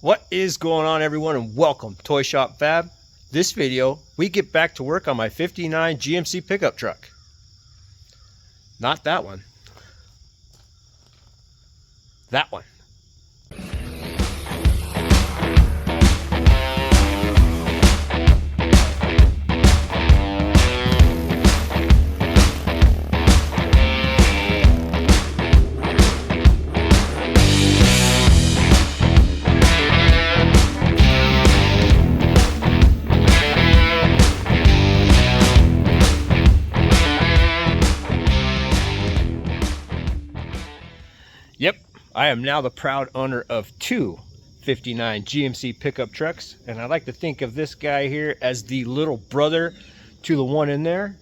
What is going on, everyone, and welcome to ToyShopFab. This video, we get back to work on my 59 GMC pickup truck. Not that one. That one. Yep, I am now the proud owner of two 59 GMC pickup trucks, and I like to think of this guy here as the little brother to the one in there.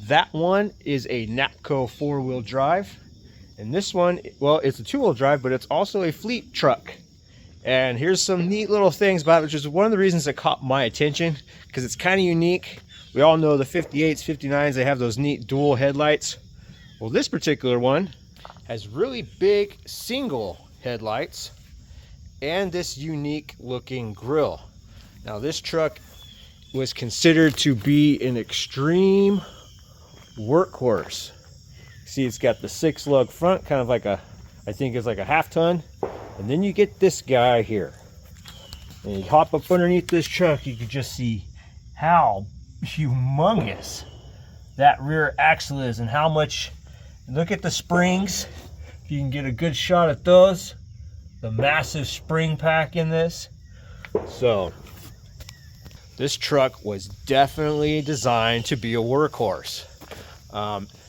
That one is a NAPCO four-wheel drive, and this one, well, it's a two-wheel drive, but it's also a fleet truck. And here's some neat little things about it, which is one of the reasons that caught my attention, because it's kind of unique. We all know the 58s, 59s, they have those neat dual headlights. Well, this particular one has really big single headlights and this unique looking grille. Now, this truck was considered to be an extreme workhorse. See, it's got the 6-lug front, kind of like a, I think it's like a half ton. And then you get this guy here. And you hop up underneath this truck, you can just see how humongous that rear axle is and how much. Look at the springs. If you can get a good shot at those, the massive spring pack in this. So this truck was definitely designed to be a workhorse.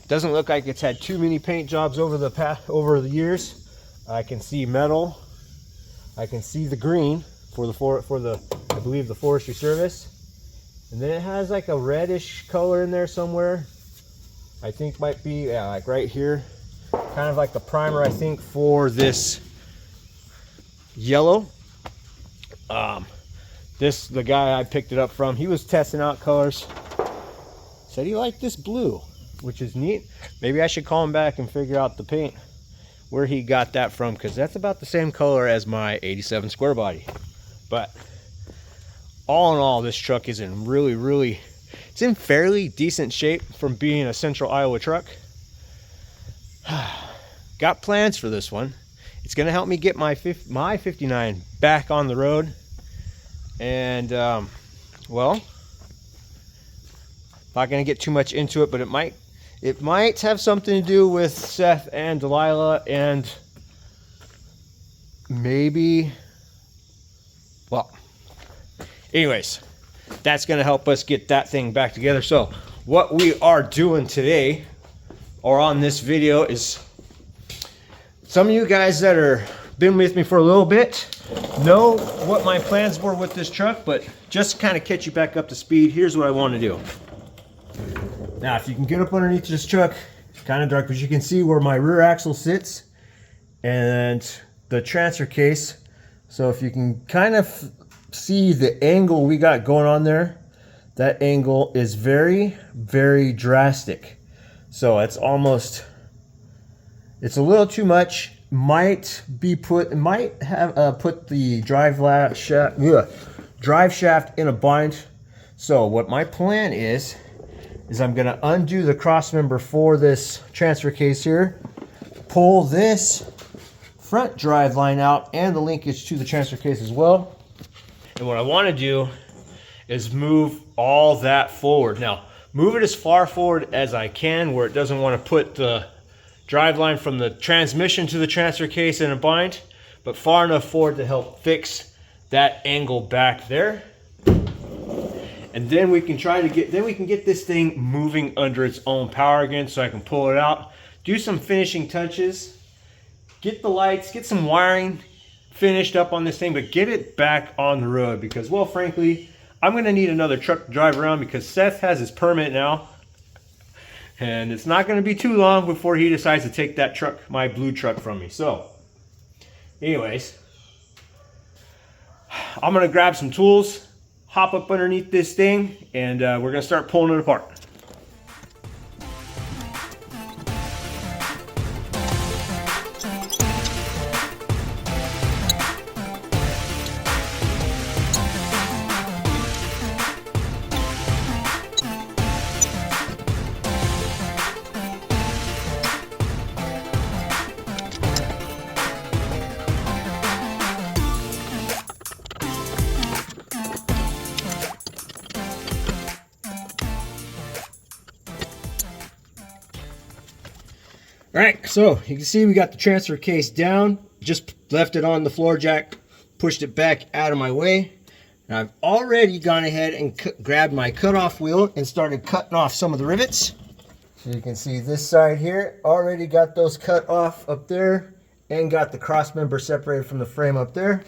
Doesn't look like it's had too many paint jobs over the years. I can see metal. I can see the green for the I believe the Forestry Service, and then it has like a reddish color in there somewhere. I think might be, yeah, like right here, kind of like the primer, I think, for this yellow. The guy I picked it up from, he was testing out colors, said he liked this blue, which is neat. Maybe I should call him back and figure out the paint, where he got that from, because that's about the same color as my 87 square body. But all in all, this truck is in it's in fairly decent shape from being a central Iowa truck. Got plans for this one. It's going to help me get my 59 back on the road. And, well, not going to get too much into it, but it might have something to do with Seth and Delilah, and maybe, well, anyways, that's going to help us get that thing back together. So what we are doing today, or on this video, is some of you guys that are been with me for a little bit know what my plans were with this truck, but just to kind of catch you back up to speed, here's what I want to do. Now, if you can get up underneath this truck, it's kind of dark, but you can see where my rear axle sits and the transfer case. So if you can kind of see the angle we got going on there, that angle is very, very drastic. So it's almost, it's a little too much. Might have put the drive shaft in a bind. So what my plan is I'm going to undo the cross member for this transfer case here, pull this front drive line out and the linkage to the transfer case as well. And what I want to do is move all that forward. Now, move it as far forward as I can where it doesn't want to put the drive line from the transmission to the transfer case in a bind, but far enough forward to help fix that angle back there. And then we can get this thing moving under its own power again, so I can pull it out, do some finishing touches, get the lights, get some wiring finished up on this thing, but get it back on the road, because, well, frankly, I'm going to need another truck to drive around, because Seth has his permit now, and it's not going to be too long before he decides to take that truck, my blue truck, from me. So anyways, I'm going to grab some tools, hop up underneath this thing, and we're going to start pulling it apart. All right, so you can see we got the transfer case down, just left it on the floor jack, pushed it back out of my way. And I've already gone ahead and grabbed my cutoff wheel and started cutting off some of the rivets. So you can see this side here, already got those cut off up there and got the cross member separated from the frame up there.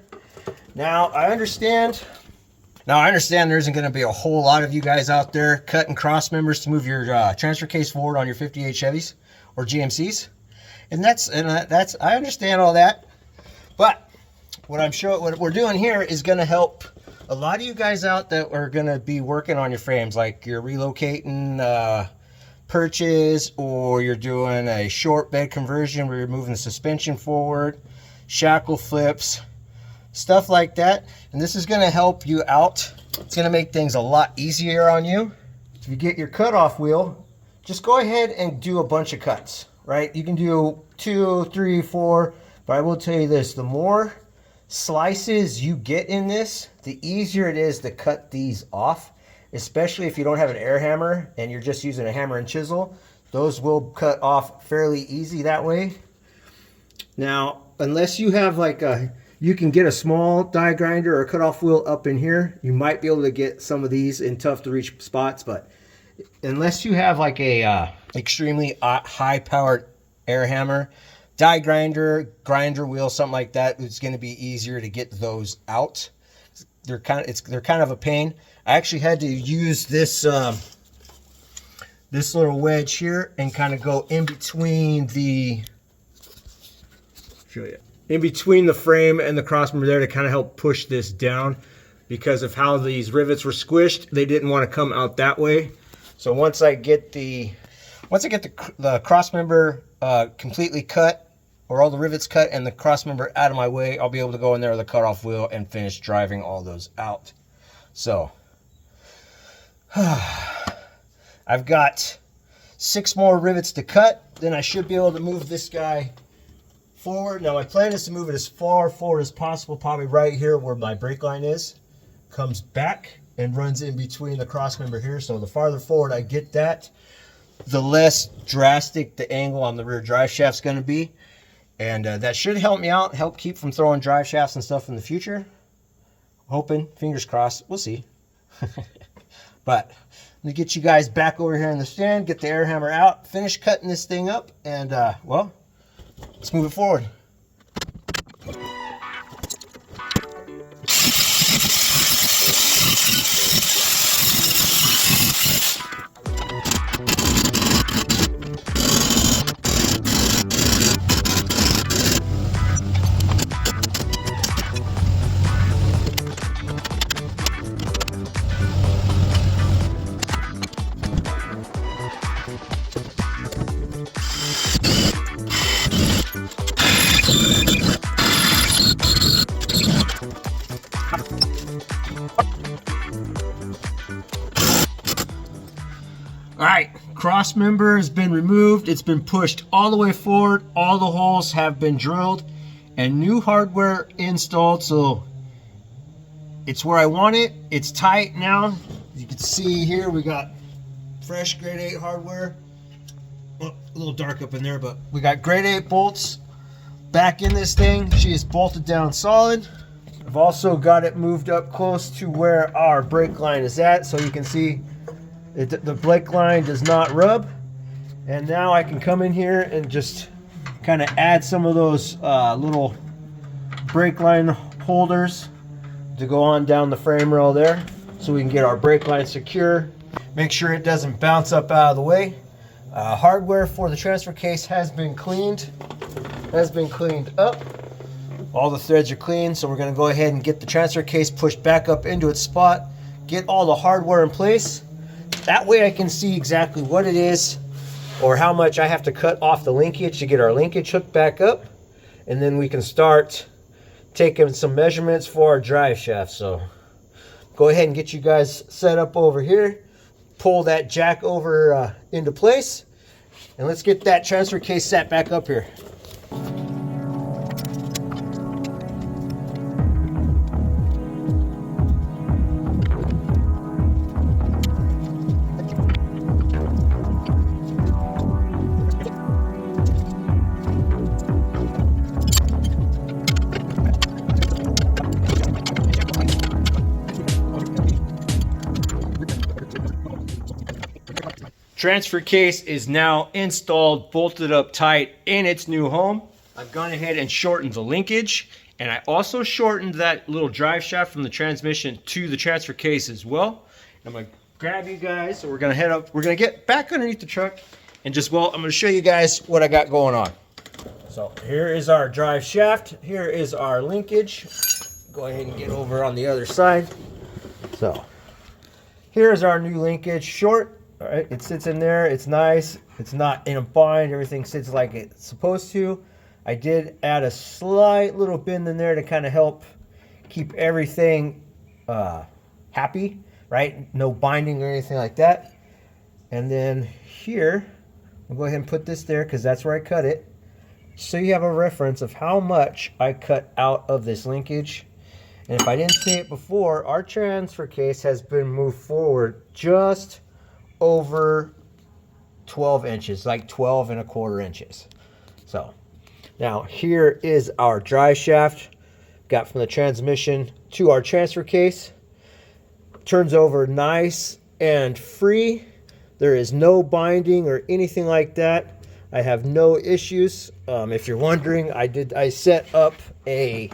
Now I understand there isn't going to be a whole lot of you guys out there cutting cross members to move your transfer case forward on your 58 Chevys or GMCs, and that's I understand all that, but what we're doing here is going to help a lot of you guys out that are going to be working on your frames, like you're relocating perches, or you're doing a short bed conversion where you're moving the suspension forward, shackle flips, stuff like that. And this is going to help you out. It's going to make things a lot easier on you. If you get your cutoff wheel, just go ahead and do a bunch of cuts, right? You can do 2, 3, 4, but I will tell you this, the more slices you get in this, the easier it is to cut these off, especially if you don't have an air hammer and you're just using a hammer and chisel. Those will cut off fairly easy that way. Now, unless you have like you can get a small die grinder or a cutoff wheel up in here, you might be able to get some of these in tough to reach spots, but unless you have like a extremely high powered air hammer, die grinder, grinder wheel, something like that, it's going to be easier to get those out. They're kind of a pain. I actually had to use this this little wedge here and kind of go in between the frame and the crossmember there to kind of help push this down, because of how these rivets were squished. They didn't want to come out that way. So once I get the crossmember completely cut, or all the rivets cut and the crossmember out of my way, I'll be able to go in there with a cutoff wheel and finish driving all those out. So I've got 6 more rivets to cut, then I should be able to move this guy forward. Now my plan is to move it as far forward as possible, probably right here where my brake line is, comes back and runs in between the crossmember here. So the farther forward I get that, the less drastic the angle on the rear drive shaft is going to be. And that should help me out, help keep from throwing drive shafts and stuff in the future. Hoping, fingers crossed, we'll see. But let me get you guys back over here in the stand, get the air hammer out, finish cutting this thing up, and well, let's move it forward. All right, cross member has been removed. It's been pushed all the way forward. All the holes have been drilled and new hardware installed. So it's where I want it. It's tight now. You can see here we got fresh grade 8 hardware. Well, a little dark up in there, but we got grade 8 bolts back in this thing. She is bolted down solid. I've also got it moved up close to where our brake line is at, so you can see the brake line does not rub. And now I can come in here and just kind of add some of those little brake line holders to go on down the frame rail there, so we can get our brake line secure. Make sure it doesn't bounce up out of the way. Hardware for the transfer case has been cleaned up. All the threads are clean, so we're going to go ahead and get the transfer case pushed back up into its spot, get all the hardware in place. That way I can see exactly what it is or how much I have to cut off the linkage to get our linkage hooked back up, and then we can start taking some measurements for our drive shaft. So go ahead and get you guys set up over here, pull that jack over into place, and let's get that transfer case set back up here. Transfer case is now installed, bolted up tight in its new home. I've gone ahead and shortened the linkage, and I also shortened that little drive shaft from the transmission to the transfer case as well. I'm gonna grab you guys, so we're gonna head up, we're gonna get back underneath the truck, and I'm gonna show you guys what I got going on. So here is our drive shaft, here is our linkage. Go ahead and get over on the other side. So here's our new linkage, short. All right, it sits in there, it's nice, it's not in a bind, everything sits like it's supposed to. I did add a slight little bend in there to kind of help keep everything happy, right? No binding or anything like that. And then here, I'll go ahead and put this there because that's where I cut it. So you have a reference of how much I cut out of this linkage. And if I didn't say it before, our transfer case has been moved forward just over 12 inches, like 12¼ inches. So now here is our drive shaft, got from the transmission to our transfer case. Turns over nice and free. There is no binding or anything like that. I have no issues. If you're wondering, I set up a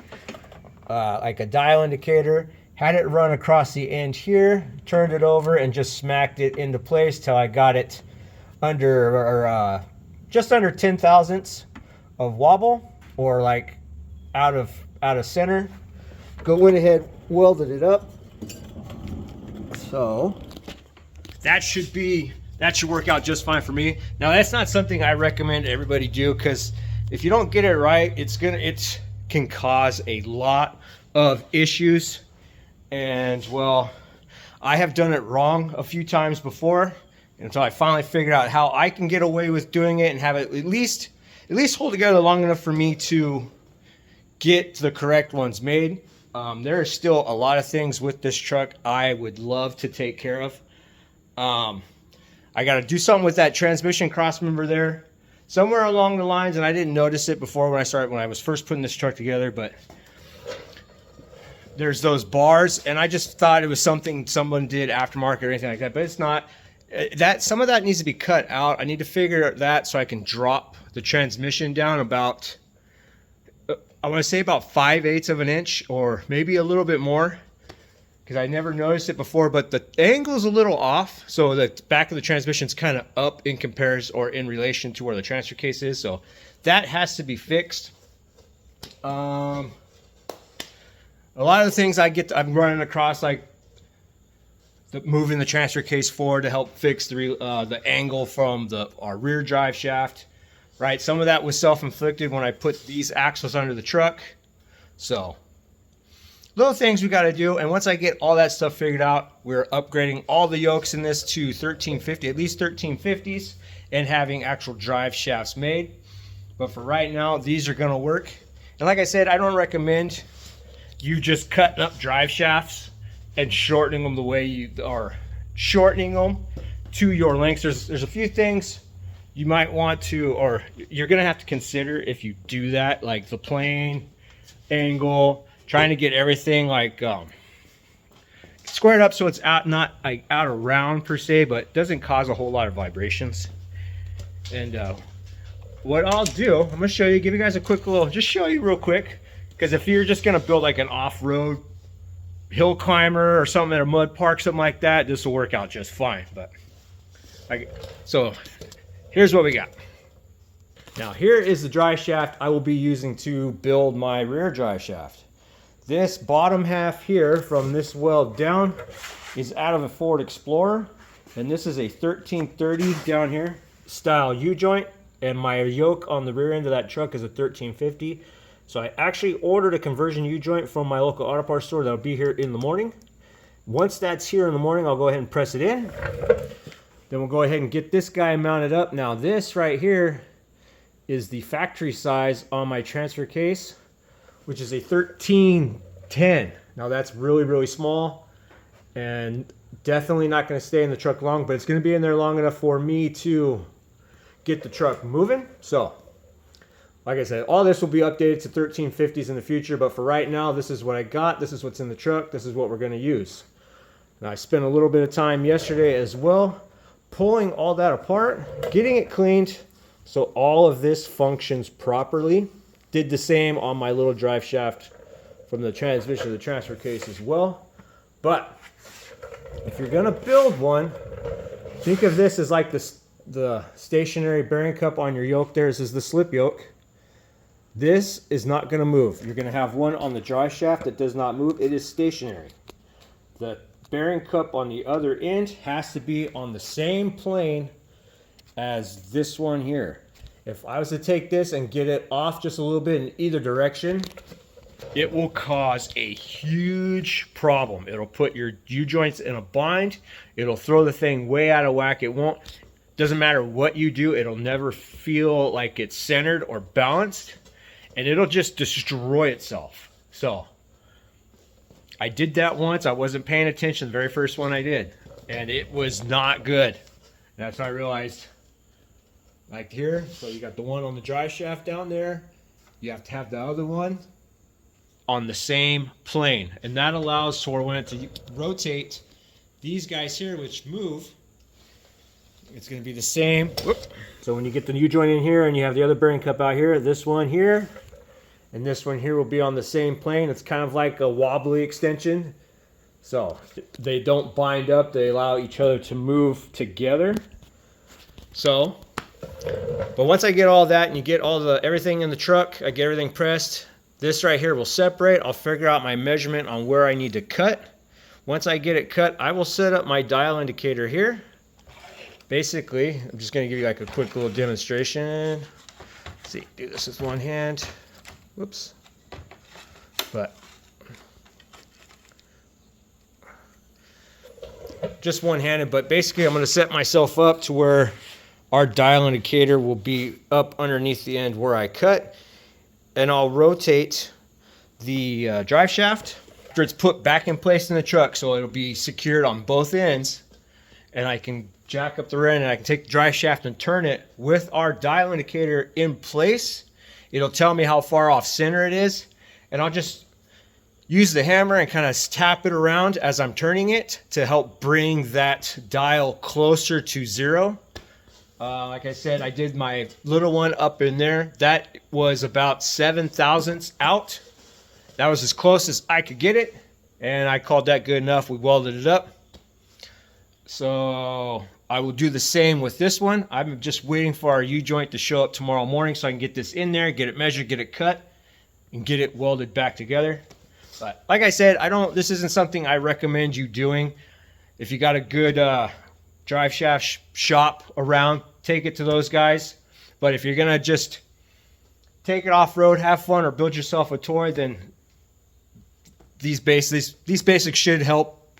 like a dial indicator, had it run across the end here, turned it over, and just smacked it into place till I got it under just under 10 thousandths of wobble, or like out of center. Went ahead, welded it up. So that should work out just fine for me. Now that's not something I recommend everybody do, because if you don't get it right, it can cause a lot of issues. And well, I have done it wrong a few times before until I finally figured out how I can get away with doing it and have it at least hold together long enough for me to get the correct ones made. There are still a lot of things with this truck I would love to take care of. I got to do something with that transmission cross member there somewhere along the lines, and I didn't notice it before when I was first putting this truck together, but there's those bars, and I just thought it was something someone did aftermarket or anything like that, but it's not. Some of that needs to be cut out. I need to figure that so I can drop the transmission down about, I want to say about 5/8 of an inch, or maybe a little bit more, because I never noticed it before, but the angle's a little off, so the back of the transmission's kind of up in comparison or in relation to where the transfer case is, so that has to be fixed. A lot of the things I'm running across, like moving the transfer case forward to help fix the angle from our rear drive shaft, right? Some of that was self-inflicted when I put these axles under the truck. So little things we got to do, and once I get all that stuff figured out, we're upgrading all the yokes in this to 1350, at least 1350s, and having actual drive shafts made. But for right now, these are going to work. And like I said, I don't recommend you just cutting up drive shafts and shortening them the way you are shortening them to your lengths. There's a few things you might want to, or you're going to have to consider if you do that, like the plane, angle, trying to get everything like squared up so it's not like out of round per se, but doesn't cause a whole lot of vibrations. And what I'll do, I'm gonna show you, give you guys a quick little, just show you real quick, because if you're just gonna build like an off-road hill climber or something at a mud park, something like that, this will work out just fine. But so here's what we got. Now here is the drive shaft I will be using to build my rear drive shaft. This bottom half here from this weld down is out of a Ford Explorer, and this is a 1330 down here style U-joint, and my yoke on the rear end of that truck is a 1350. So I actually ordered a conversion U-joint from my local auto parts store that'll be here in the morning. Once that's here in the morning, I'll go ahead and press it in. Then we'll go ahead and get this guy mounted up. Now this right here is the factory size on my transfer case, which is a 1310. Now that's really, really small and definitely not going to stay in the truck long, but it's going to be in there long enough for me to get the truck moving. So like I said, all this will be updated to 1350s in the future, but for right now, this is what I got. This is what's in the truck. This is what we're going to use. Now I spent a little bit of time yesterday as well pulling all that apart, getting it cleaned so all of this functions properly. Did the same on my little drive shaft from the transmission to the transfer case as well. But if you're gonna build one, think of this as like the stationary bearing cup on your yoke. This is the slip yoke. This is not gonna move. You're gonna have one on the drive shaft that does not move. It is stationary. The bearing cup on the other end has to be on the same plane as this one here. If I was to take this and get it off just a little bit in either direction, it will cause a huge problem. It'll put your U-joints in a bind. It'll throw the thing way out of whack. Doesn't matter what you do, it'll never feel like it's centered or balanced, and it'll just destroy itself. So I did that once. I wasn't paying attention the very first one I did, and it was not good. That's how I realized, like here, so you got the one on the drive shaft down there. You have to have the other one on the same plane, and that allows for when it to rotate these guys here, which move, it's going to be the same. Whoop. So when you get the U-joint in here and you have the other bearing cup out here, this one here and this one here will be on the same plane. It's kind of like a wobbly extension, so they don't bind up. They allow each other to move together. So, but once I get all that and you get everything in the truck, I get everything pressed, this right here will separate. I'll figure out my measurement on where I need to cut. Once I get it cut, I will set up my dial indicator here. Basically, I'm just going to give you like a quick little demonstration. Let's see, do this with one hand. Whoops. But just one-handed, but basically I'm going to set myself up to where our dial indicator will be up underneath the end where I cut. And I'll rotate the drive shaft after it's put back in place in the truck, so it'll be secured on both ends, and I can jack up the rear end and I can take the drive shaft and turn it with our dial indicator in place. It'll tell me how far off center it is, and I'll just use the hammer and kind of tap it around as I'm turning it to help bring that dial closer to zero. Like I said, I did my little one up in there. That was about 7 thousandths out. That was as close as I could get it, and I called that good enough. We welded it up. So I will do the same with this one. I'm just waiting for our U-joint to show up tomorrow morning so I can get this in there, get it measured, get it cut, and get it welded back together. But like I said, this isn't something I recommend you doing. If you got a good drive shaft shop around, take it to those guys. But if you're gonna just take it off-road, have fun, or build yourself a toy, then these basics should help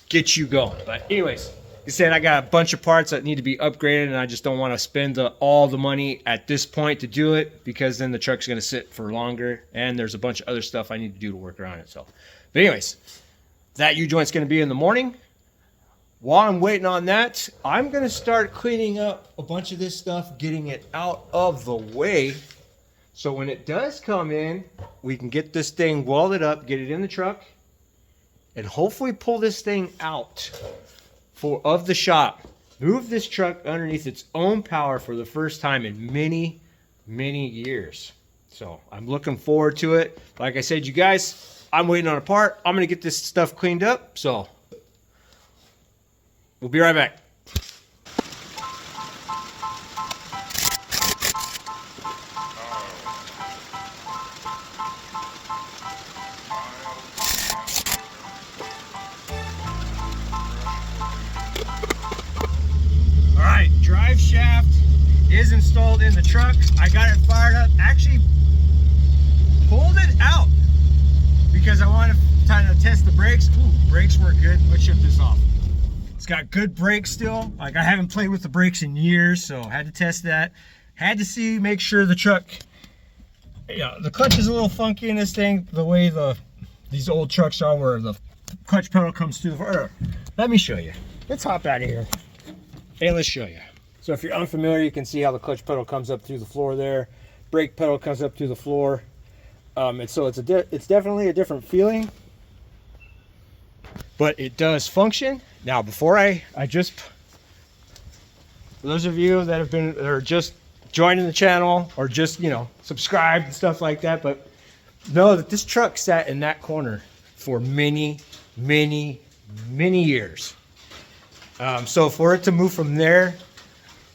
get you going. But anyways, like I said, I got a bunch of parts that need to be upgraded, and I just don't want to spend all the money at this point to do it, because then the truck's going to sit for longer, and there's a bunch of other stuff I need to do to work around it. So, but anyways, that U-joint's going to be in the morning. While I'm waiting on that, I'm going to start cleaning up a bunch of this stuff, getting it out of the way, so when it does come in, we can get this thing welded up, get it in the truck, and hopefully pull this thing out of the shop. Move this truck underneath its own power for the first time in many, many years. So I'm looking forward to it. Like I said, you guys, I'm waiting on a part. I'm going to get this stuff cleaned up. So we'll be right back. Drive shaft is installed in the truck. I got it fired up. Actually pulled it out because I wanted to kind of test the brakes. Ooh, brakes work good. Let's shut this off. It's got good brakes still. Like, I haven't played with the brakes in years, so I had to test that. Had to make sure the truck, yeah, the clutch is a little funky in this thing, the way these old trucks are, where the clutch pedal comes through the floor. Let me show you. Let's hop out of here and let's show you. So if you're unfamiliar, you can see how the clutch pedal comes up through the floor there. Brake pedal comes up through the floor. And so it's definitely a different feeling, but it does function. Now, before I just For those of you that are just joining the channel or just, you know, subscribed and stuff like that, but know that this truck sat in that corner for many, many, many years. So for it to move from there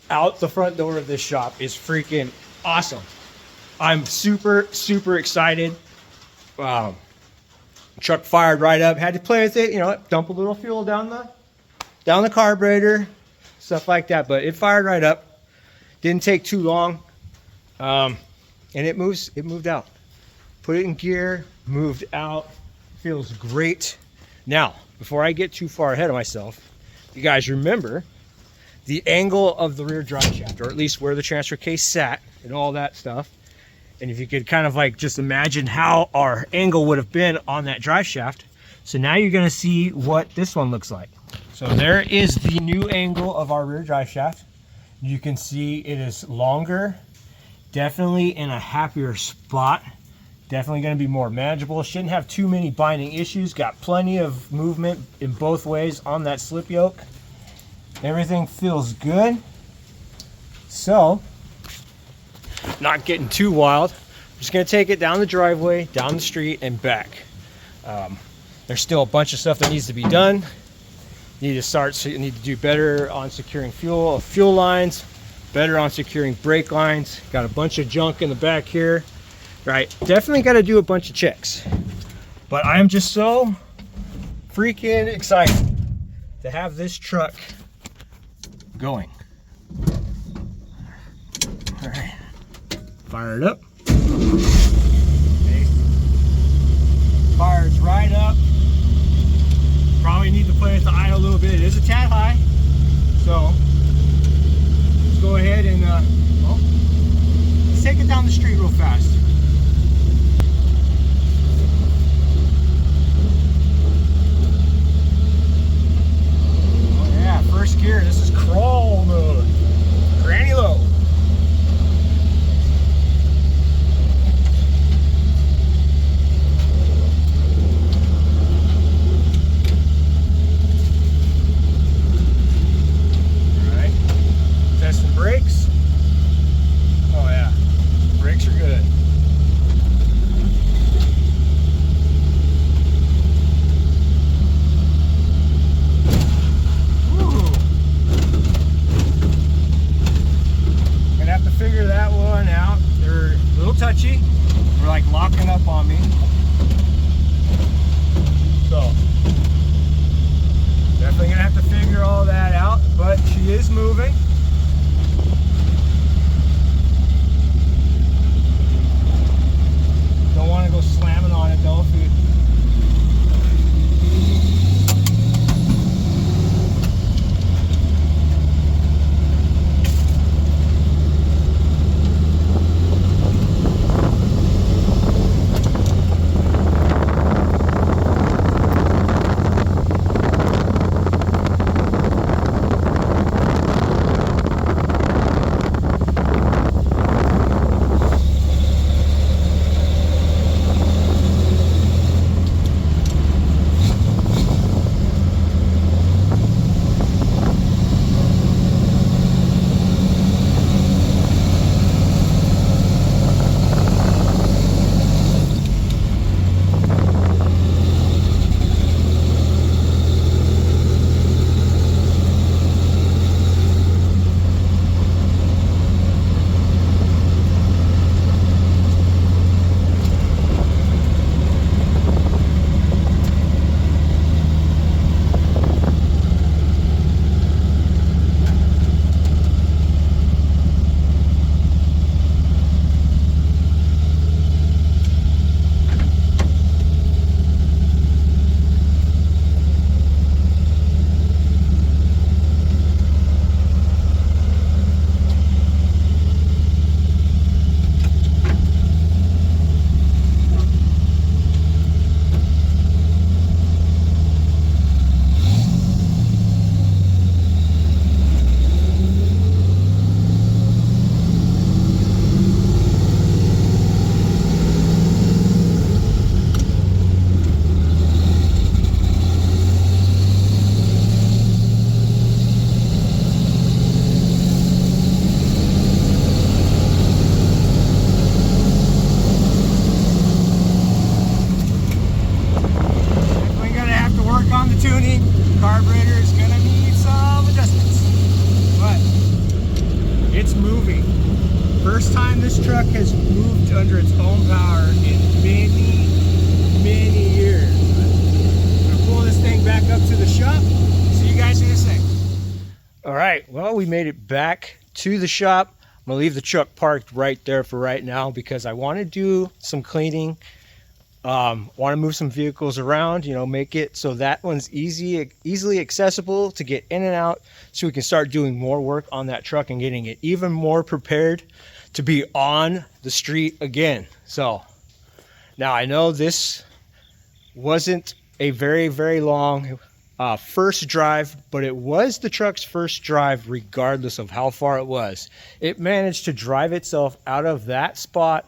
out the front door of this shop is freaking awesome. I'm super, super excited. Truck fired right up. Had to play with it, you know, dump a little fuel down the carburetor, stuff like that. But it fired right up. Didn't take too long, and it moved out. Put it in gear, moved out. Feels great. Now, before I get too far ahead of myself, you guys remember the angle of the rear drive shaft, or at least where the transfer case sat and all that stuff. And if you could kind of like just imagine how our angle would have been on that drive shaft. So now you're going to see what this one looks like. So there is the new angle of our rear drive shaft. You can see it is longer, definitely in a happier spot. Definitely going to be more manageable. Shouldn't have too many binding issues. Got plenty of movement in both ways on that slip yoke. Everything feels good. So, not getting too wild. I'm just going to take it down the driveway, down the street, and back. There's still a bunch of stuff that needs to be done. Need to do better on securing fuel lines, better on securing brake lines. Got a bunch of junk in the back here. Right, definitely got to do a bunch of checks, but I'm just so freaking excited to have this truck going. All right, fire it up. Okay. Fires right up. Probably need to play with the idle a little bit. It is a tad high, so let's go ahead and well, let's take it down the street real fast. First gear, this is crawl mode. Granny low. Alright. Testing brakes. Oh yeah. Brakes are good. carburetor is gonna need some adjustments, but it's moving. First time this truck has moved under its own power in many years. I'm gonna pull this thing back up to the shop. See you guys in a sec. All right, well, we made it back to the shop. I'm gonna leave the truck parked right there for right now because I want to do some cleaning. Want to move some vehicles around, you know, make it so that one's easily accessible to get in and out, so we can start doing more work on that truck and getting it even more prepared to be on the street again. So now I know this wasn't a very long first drive, but it was the truck's first drive regardless of how far it was. It managed to drive itself out of that spot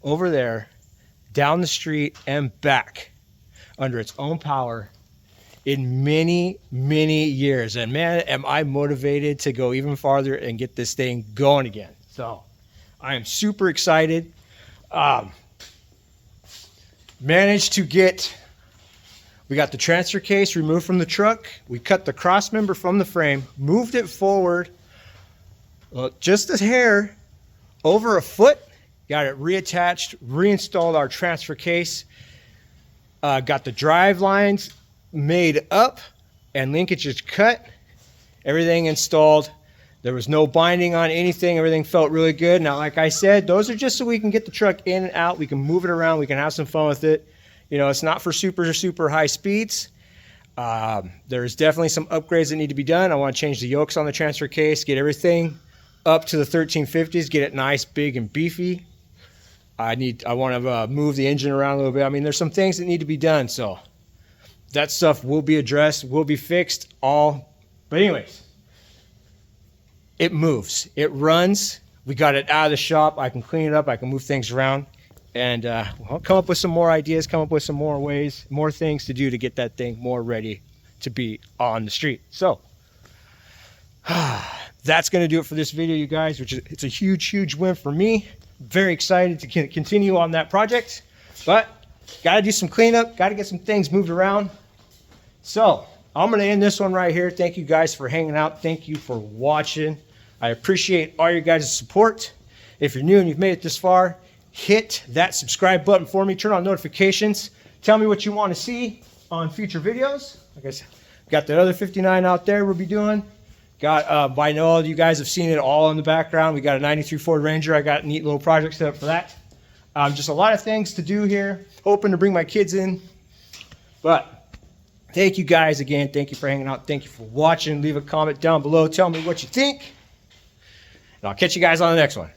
over there, down the street and back under its own power in many years. And man, am I motivated to go even farther and get this thing going again. So I am super excited. Managed to get, we got the transfer case removed from the truck. We cut the cross member from the frame, moved it forward just a hair, over a foot, got it reattached, reinstalled our transfer case, got the drive lines made up and linkages cut, everything installed. There was no binding on anything. Everything felt really good. Now, like I said, those are just so we can get the truck in and out. We can move it around. We can have some fun with it. You know, it's not for super high speeds. There's definitely some upgrades that need to be done. I want to change the yokes on the transfer case, get everything up to the 1350s, get it nice, big, and beefy. I want to move the engine around a little bit. I mean, there's some things that need to be done. So that stuff will be addressed, will be fixed all. But anyways, it moves, it runs. We got it out of the shop. I can clean it up. I can move things around and I'll come up with some more ideas, come up with some more ways, more things to do to get that thing more ready to be on the street. So that's going to do it for this video, you guys, it's a huge win for me. Very excited to continue on that project, but got to do some cleanup, got to get some things moved around. So I'm going to end this one right here. Thank you guys for hanging out. Thank you for watching. I appreciate all your guys' support. If you're new and you've made it this far, hit that subscribe button for me. Turn on notifications. Tell me what you want to see on future videos. Like I said, got that other 59 out there we'll be doing. Got, I know you guys have seen it all in the background. We got a 93 Ford Ranger. I got a neat little project set up for that. Just a lot of things to do here. Hoping to bring my kids in. But thank you guys again. Thank you for hanging out. Thank you for watching. Leave a comment down below. Tell me what you think. And I'll catch you guys on the next one.